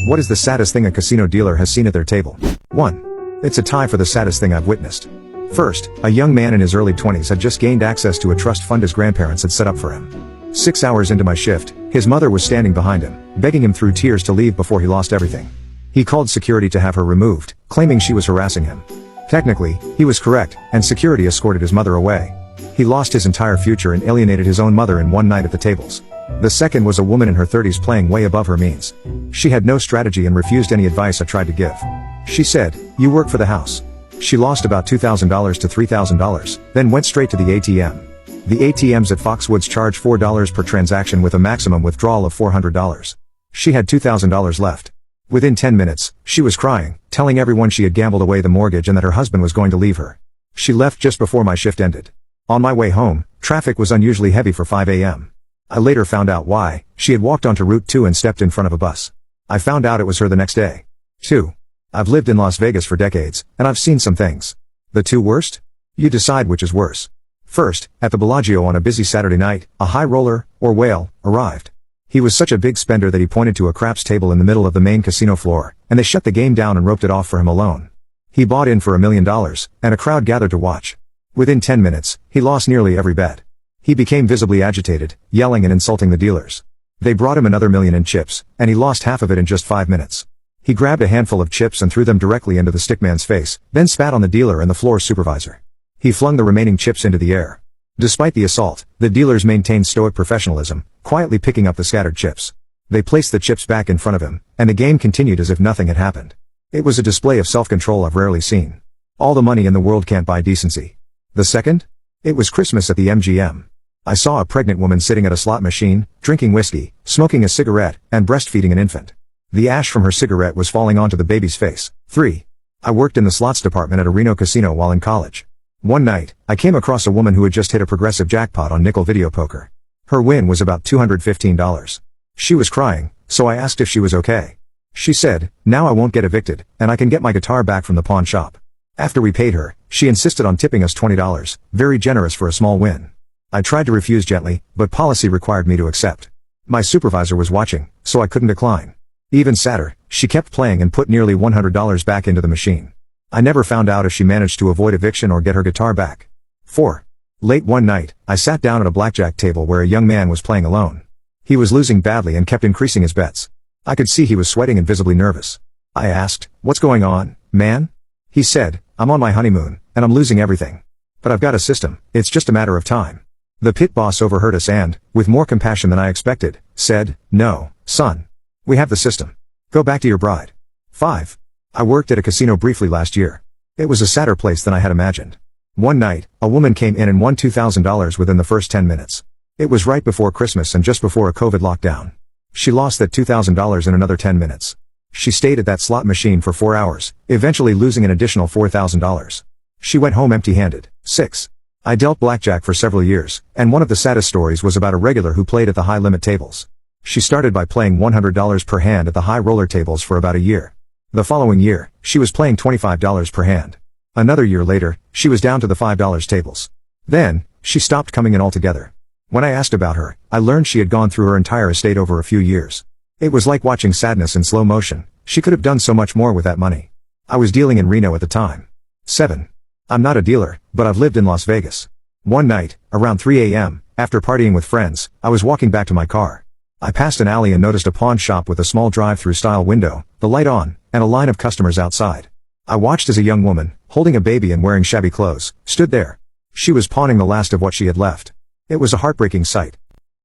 What is the saddest thing a casino dealer has seen at their table? 1. It's a tie for the saddest thing I've witnessed. First, a young man in his early 20s had just gained access to a trust fund his grandparents had set up for him. 6 hours into my shift, his mother was standing behind him, begging him through tears to leave before he lost everything. He called security to have her removed, claiming she was harassing him. Technically, he was correct, and security escorted his mother away. He lost his entire future and alienated his own mother in one night at the tables. The second was a woman in her 30s playing way above her means. She had no strategy and refused any advice I tried to give. She said, "You work for the house." She lost about $2,000 to $3,000, then went straight to the ATM. The ATMs at Foxwoods charge $4 per transaction with a maximum withdrawal of $400. She had $2,000 left. Within 10 minutes, she was crying, telling everyone she had gambled away the mortgage and that her husband was going to leave her. She left just before my shift ended. On my way home, traffic was unusually heavy for 5 a.m. I later found out why. She had walked onto Route 2 and stepped in front of a bus. I found out it was her the next day. 2. I've lived in Las Vegas for decades, and I've seen some things. The two worst? You decide which is worse. First, at the Bellagio on a busy Saturday night, a high roller, or whale, arrived. He was such a big spender that he pointed to a craps table in the middle of the main casino floor, and they shut the game down and roped it off for him alone. He bought in for $1 million, and a crowd gathered to watch. Within 10 minutes, he lost nearly every bet. He became visibly agitated, yelling and insulting the dealers. They brought him another $1 million in chips, and he lost half of it in just 5 minutes. He grabbed a handful of chips and threw them directly into the stickman's face, then spat on the dealer and the floor supervisor. He flung the remaining chips into the air. Despite the assault, the dealers maintained stoic professionalism, quietly picking up the scattered chips. They placed the chips back in front of him, and the game continued as if nothing had happened. It was a display of self-control I've rarely seen. All the money in the world can't buy decency. The second? It was Christmas at the MGM. I saw a pregnant woman sitting at a slot machine, drinking whiskey, smoking a cigarette, and breastfeeding an infant. The ash from her cigarette was falling onto the baby's face. 3. I worked in the slots department at a Reno casino while in college. One night, I came across a woman who had just hit a progressive jackpot on nickel video poker. Her win was about $215. She was crying, so I asked if she was okay. She said, "Now I won't get evicted, and I can get my guitar back from the pawn shop." After we paid her, she insisted on tipping us $20, very generous for a small win. I tried to refuse gently, but policy required me to accept. My supervisor was watching, so I couldn't decline. Even sadder, she kept playing and put nearly $100 back into the machine. I never found out if she managed to avoid eviction or get her guitar back. 4. Late one night, I sat down at a blackjack table where a young man was playing alone. He was losing badly and kept increasing his bets. I could see he was sweating and visibly nervous. I asked, "What's going on, man?" He said, "I'm on my honeymoon, and I'm losing everything. But I've got a system, it's just a matter of time." The pit boss overheard us and, with more compassion than I expected, said, "No, son. We have the system. Go back to your bride." 5. I worked at a casino briefly last year. It was a sadder place than I had imagined. One night, a woman came in and won $2,000 within the first 10 minutes. It was right before Christmas and just before a COVID lockdown. She lost that $2,000 in another 10 minutes. She stayed at that slot machine for 4 hours, eventually losing an additional $4,000. She went home empty-handed. 6. I dealt blackjack for several years, and one of the saddest stories was about a regular who played at the high-limit tables. She started by playing $100 per hand at the high roller tables for about a year. The following year, she was playing $25 per hand. Another year later, she was down to the $5 tables. Then, she stopped coming in altogether. When I asked about her, I learned she had gone through her entire estate over a few years. It was like watching sadness in slow motion. She could have done so much more with that money. I was dealing in Reno at the time. 7. I'm not a dealer, but I've lived in Las Vegas. One night, around 3 a.m., after partying with friends, I was walking back to my car. I passed an alley and noticed a pawn shop with a small drive-through style window, the light on, and a line of customers outside. I watched as a young woman, holding a baby and wearing shabby clothes, stood there. She was pawning the last of what she had left. It was a heartbreaking sight.